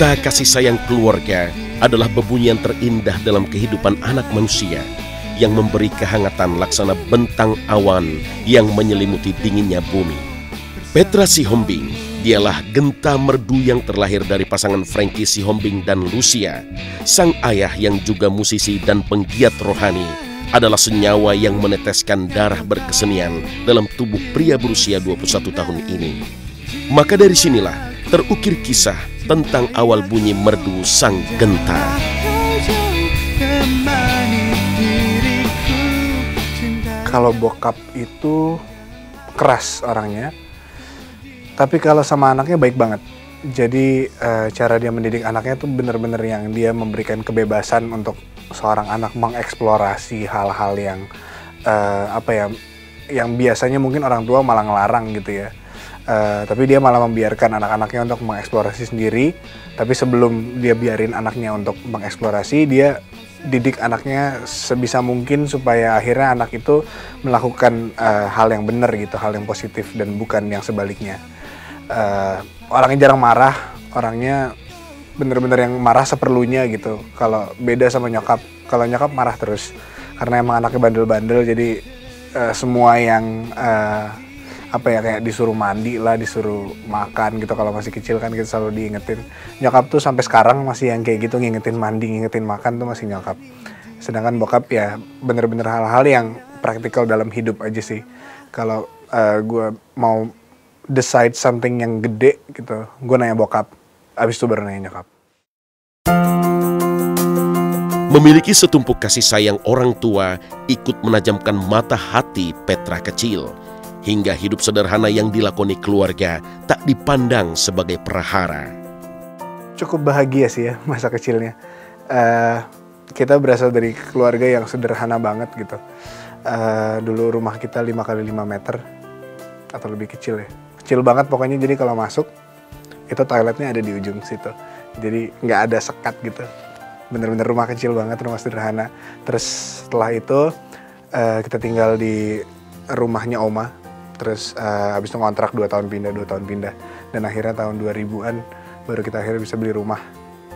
Cerita kasih sayang keluarga adalah bebunyian terindah dalam kehidupan anak manusia yang memberi kehangatan laksana bentang awan yang menyelimuti dinginnya bumi. Petra Sihombing, dialah genta merdu yang terlahir dari pasangan Frankie Sihombing dan Lucia. Sang ayah yang juga musisi dan penggiat rohani adalah senyawa yang meneteskan darah berkesenian dalam tubuh pria berusia 21 tahun ini. Maka dari sinilah terukir kisah tentang awal bunyi merdu sang genta. Kalau bokap itu keras orangnya, tapi kalau sama anaknya baik banget. Jadi cara dia mendidik anaknya tuh bener-bener yang dia memberikan kebebasan untuk seorang anak mengeksplorasi hal-hal yang yang biasanya mungkin orang tua malah ngelarang gitu ya. Tapi dia malah membiarkan anak-anaknya untuk mengeksplorasi sendiri. Tapi sebelum dia biarin anaknya untuk mengeksplorasi, dia didik anaknya sebisa mungkin supaya akhirnya anak itu melakukan hal yang benar gitu, hal yang positif dan bukan yang sebaliknya. Orangnya jarang marah, orangnya bener-bener yang marah seperlunya gitu. Kalau beda sama nyokap, kalau nyokap marah terus karena emang anaknya bandel-bandel, jadi semua yang kayak disuruh mandi lah, disuruh makan gitu. Kalau masih kecil kan kita selalu diingetin. Nyokap tuh sampai sekarang masih yang kayak gitu, ngingetin mandi, ngingetin makan tuh masih nyokap. Sedangkan bokap ya bener-bener hal-hal yang praktikal dalam hidup aja sih. Kalau gue mau decide something yang gede gitu, gue nanya bokap, abis itu baru nanya nyokap. Memiliki setumpuk kasih sayang orang tua ikut menajamkan mata hati Petra kecil. Hingga hidup sederhana yang dilakoni keluarga tak dipandang sebagai perhara. Cukup bahagia sih ya masa kecilnya. Kita berasal dari keluarga yang sederhana banget gitu. Dulu rumah kita 5x5 meter atau lebih kecil ya. Kecil banget pokoknya, jadi kalau masuk itu toiletnya ada di ujung situ. Jadi nggak ada sekat gitu. Bener-bener rumah kecil banget, rumah sederhana. Terus setelah itu kita tinggal di rumahnya oma. Terus abis itu ngontrak 2 tahun pindah. Dan akhirnya tahun 2000-an baru kita akhirnya bisa beli rumah.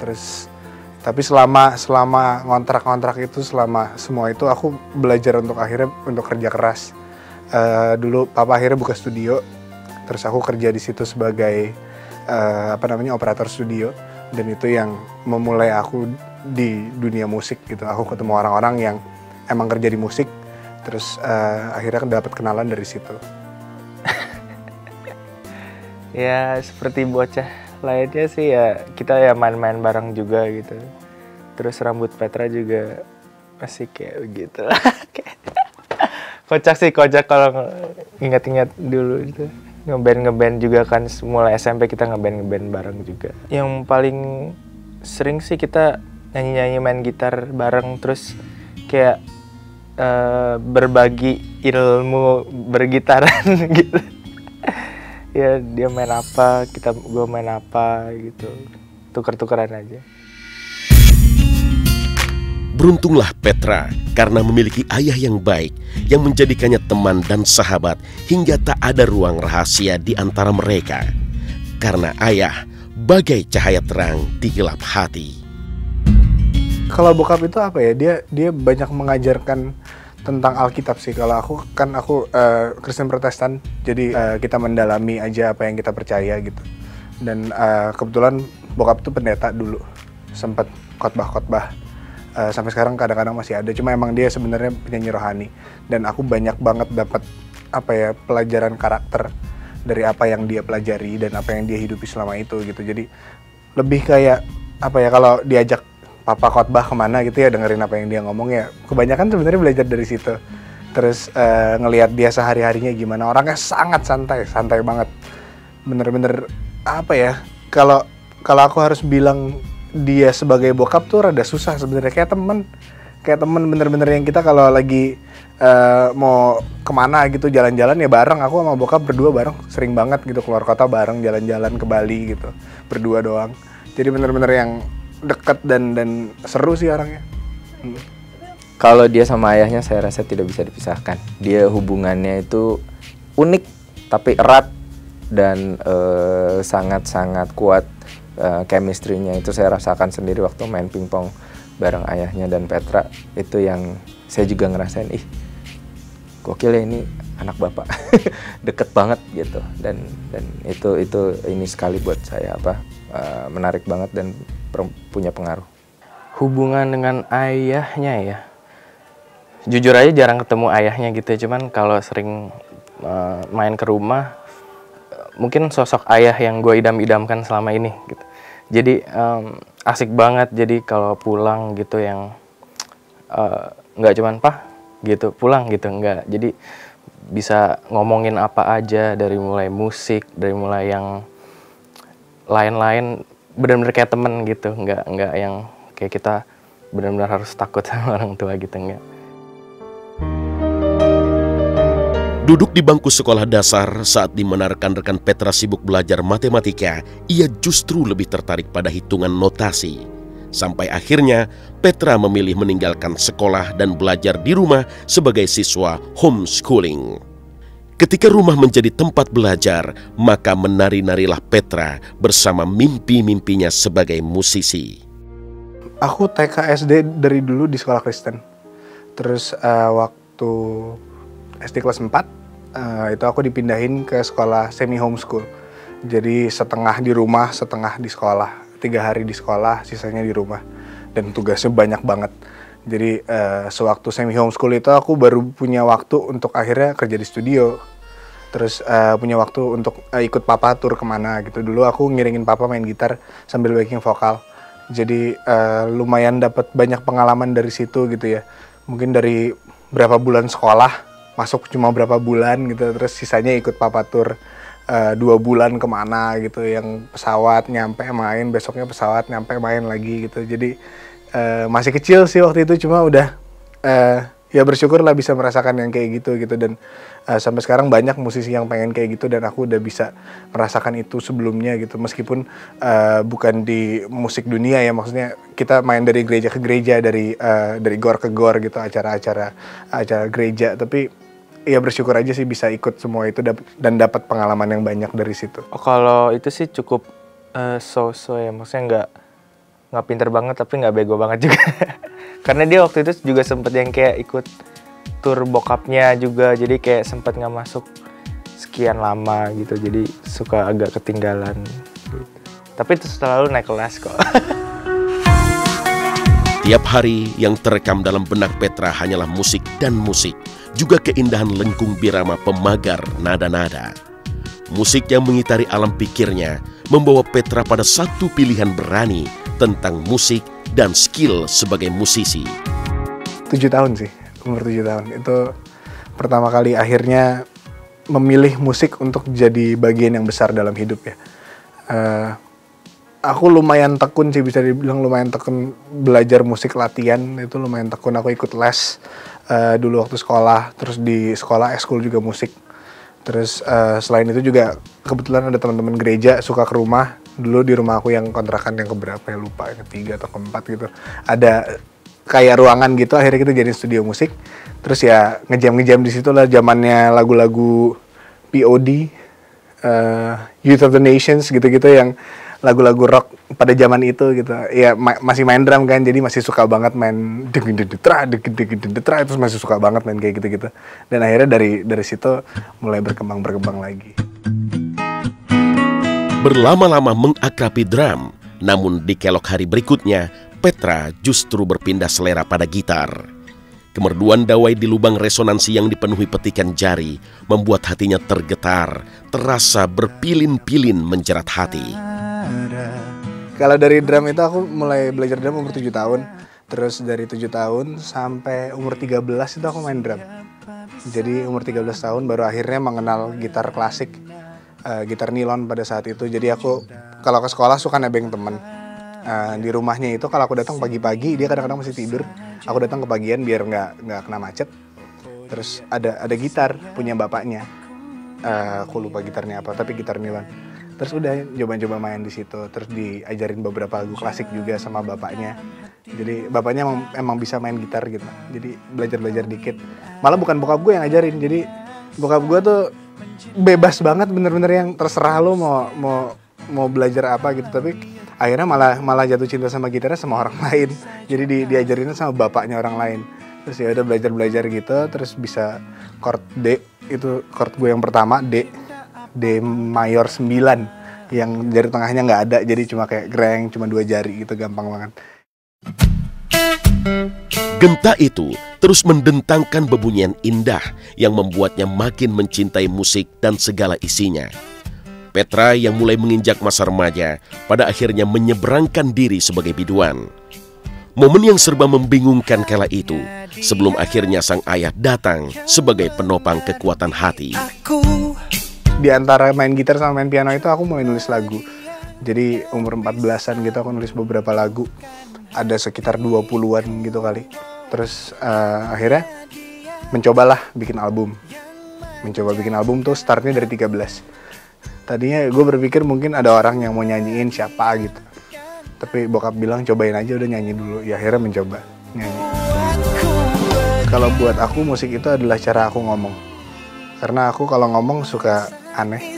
Terus tapi selama ngontrak itu, selama semua itu aku belajar untuk akhirnya untuk kerja keras. Dulu papa akhirnya buka studio, terus aku kerja di situ sebagai operator studio, dan itu yang memulai aku di dunia musik gitu. Aku ketemu orang-orang yang emang kerja di musik, terus akhirnya dapat kenalan dari situ. Ya seperti bocah lainnya sih ya, kita ya main-main bareng juga gitu. Terus rambut Petra juga masih kayak begitu. Kocak kalau ingat-ingat dulu itu. Ngeband juga kan, mulai SMP kita ngeband bareng juga. Yang paling sering sih kita nyanyi-nyanyi, main gitar bareng, terus kayak berbagi ilmu bergitaran gitu. Ya dia main apa, gue main apa gitu, tuker-tukeran aja. Beruntunglah Petra karena memiliki ayah yang baik yang menjadikannya teman dan sahabat hingga tak ada ruang rahasia di antara mereka. Karena ayah bagai cahaya terang di gelap hati. Kalau bokap itu apa ya, dia banyak mengajarkan tentang Alkitab sih. Kalau aku Kristen Protestan, jadi kita mendalami aja apa yang kita percaya gitu. Dan kebetulan bokap tuh pendeta dulu, sempat khotbah. Sampai sekarang kadang-kadang masih ada, cuma emang dia sebenarnya penyanyi rohani. Dan aku banyak banget dapat pelajaran karakter dari apa yang dia pelajari dan apa yang dia hidupi selama itu gitu. Jadi lebih kayak kalau diajak papa khotbah kemana gitu ya, dengerin apa yang dia ngomong ya, kebanyakan sebenarnya belajar dari situ. Terus ngelihat dia sehari-harinya gimana, orangnya sangat santai banget. Bener-bener kalau aku harus bilang dia sebagai bokap tuh rada susah sebenarnya, kayak temen bener-bener yang kita kalau lagi mau kemana gitu jalan-jalan ya bareng. Aku sama bokap berdua bareng sering banget gitu, keluar kota bareng, jalan-jalan ke Bali gitu berdua doang. Jadi bener-bener yang dekat dan seru sih orangnya. Kalau dia sama ayahnya saya rasa tidak bisa dipisahkan. Dia hubungannya itu unik tapi erat dan sangat-sangat kuat. chemistry-nya itu saya rasakan sendiri waktu main pingpong bareng ayahnya dan Petra. Itu yang saya juga ngerasain, ih gokil ya ini anak bapak. Deket banget gitu, dan itu ini sekali buat saya menarik banget dan punya pengaruh. Hubungan dengan ayahnya ya, jujur aja jarang ketemu ayahnya gitu ya, cuman kalau sering main ke rumah, mungkin sosok ayah yang gue idam-idamkan selama ini gitu. Jadi asik banget, jadi kalau pulang gitu yang nggak cuman "Pah" gitu pulang gitu, nggak. Jadi bisa ngomongin apa aja, dari mulai musik, dari mulai yang lain-lain, benar-benar kayak temen gitu, nggak yang kayak kita benar-benar harus takut sama orang tua gitu, enggak. Duduk di bangku sekolah dasar saat di mana rekan-rekan Petra sibuk belajar matematika, ia justru lebih tertarik pada hitungan notasi. Sampai akhirnya Petra memilih meninggalkan sekolah dan belajar di rumah sebagai siswa homeschooling. Ketika rumah menjadi tempat belajar, maka menari-narilah Petra bersama mimpi-mimpinya sebagai musisi. Aku TK SD dari dulu di sekolah Kristen. Terus waktu SD kelas 4 itu aku dipindahin ke sekolah semi homeschool. Jadi setengah di rumah, setengah di sekolah. 3 hari di sekolah, sisanya di rumah. Dan tugasnya banyak banget. Jadi sewaktu semi homeschool itu aku baru punya waktu untuk akhirnya kerja di studio. Terus punya waktu untuk ikut papa tur kemana gitu. Dulu aku ngiringin papa main gitar sambil backing vokal. Jadi lumayan dapat banyak pengalaman dari situ gitu ya. Mungkin dari berapa bulan sekolah, masuk cuma berapa bulan gitu. Terus sisanya ikut papa tur 2 bulan kemana gitu. Yang pesawat nyampe main, besoknya pesawat nyampe main lagi gitu. Jadi masih kecil sih waktu itu, cuma udah ya bersyukur lah bisa merasakan yang kayak gitu. Dan sampai sekarang banyak musisi yang pengen kayak gitu, dan aku udah bisa merasakan itu sebelumnya gitu. Meskipun bukan di musik dunia ya, maksudnya kita main dari gereja ke gereja, dari gor ke gor gitu, acara gereja. Tapi ya bersyukur aja sih bisa ikut semua itu dan dapat pengalaman yang banyak dari situ. Oh, kalau itu sih cukup so-so ya, maksudnya nggak pinter banget tapi nggak bego banget juga. Karena dia waktu itu juga sempet yang kayak ikut tur bokapnya juga, jadi kayak sempet nggak masuk sekian lama gitu, jadi suka agak ketinggalan gitu. Tapi itu selalu naik kelas kok. Tiap hari yang terekam dalam benak Petra hanyalah musik dan musik, juga keindahan lengkung birama pemagar nada-nada. Musik yang mengitari alam pikirnya membawa Petra pada satu pilihan berani tentang musik dan skill sebagai musisi. 7 tahun sih, umur 7 tahun. Itu pertama kali akhirnya memilih musik untuk jadi bagian yang besar dalam hidup ya. Aku lumayan tekun sih, bisa dibilang lumayan tekun belajar musik, latihan itu lumayan tekun. Aku ikut les dulu waktu sekolah, terus di sekolah ekskul juga musik. Terus selain itu juga kebetulan ada teman-teman gereja suka ke rumah. Dulu di rumah aku yang kontrakan yang keberapa ya, lupa, yang ketiga atau keempat gitu. Ada kayak ruangan gitu, akhirnya kita jadi studio musik. Terus ya ngejam di situ lah, zamannya lagu-lagu POD, Youth of the Nations gitu-gitu, yang lagu-lagu rock pada zaman itu gitu. Ya masih main drum kan, jadi masih suka banget main detra, terus masih suka banget main kayak gitu-gitu. Dan akhirnya dari situ mulai berkembang lagi. Berlama-lama mengakrabi drum, namun di kelok hari berikutnya, Petra justru berpindah selera pada gitar. Kemerduan dawai di lubang resonansi yang dipenuhi petikan jari membuat hatinya tergetar, terasa berpilin-pilin menjerat hati. Kalau dari drum itu aku mulai belajar drum umur 7 tahun. Terus dari 7 tahun sampai umur 13 itu aku main drum. Jadi umur 13 tahun baru akhirnya mengenal gitar klasik, gitar nilon pada saat itu. Jadi aku kalau ke sekolah suka nebeng temen. Di rumahnya itu kalau aku datang pagi-pagi, dia kadang-kadang masih tidur. Aku datang kepagian biar nggak kena macet. Terus ada gitar punya bapaknya. Aku lupa gitarnya apa, tapi gitar nilon. Terus udah coba-coba main di situ. Terus diajarin beberapa lagu klasik juga sama bapaknya. Jadi bapaknya emang bisa main gitar gitu. Jadi belajar dikit. Malah bukan bokap gue yang ngajarin. Jadi bokap gue tuh bebas banget, bener-bener yang terserah lo mau belajar apa gitu. Tapi akhirnya malah jatuh cinta sama gitarnya sama orang lain. Jadi diajarinnya sama bapaknya orang lain. Terus ya udah belajar gitu, terus bisa chord D, itu chord gue yang pertama, D mayor 9, yang jari tengahnya nggak ada, jadi cuma kayak greng, cuma 2 jari gitu, gampang banget. Genta itu terus mendentangkan bebunyian indah yang membuatnya makin mencintai musik dan segala isinya. Petra yang mulai menginjak masa remaja pada akhirnya menyeberangkan diri sebagai biduan. Momen yang serba membingungkan kala itu sebelum akhirnya sang ayah datang sebagai penopang kekuatan hati. Di antara main gitar sama main piano itu aku mulai nulis lagu. Jadi umur 14-an gitu aku nulis beberapa lagu. Ada sekitar 20-an gitu kali. Terus akhirnya mencobalah bikin album. Mencoba bikin album tuh startnya dari 13. Tadinya gue berpikir mungkin ada orang yang mau nyanyiin siapa gitu. Tapi bokap bilang cobain aja, udah nyanyi dulu. Ya akhirnya mencoba nyanyi. Kalau buat aku musik itu adalah cara aku ngomong. Karena aku kalau ngomong suka aneh.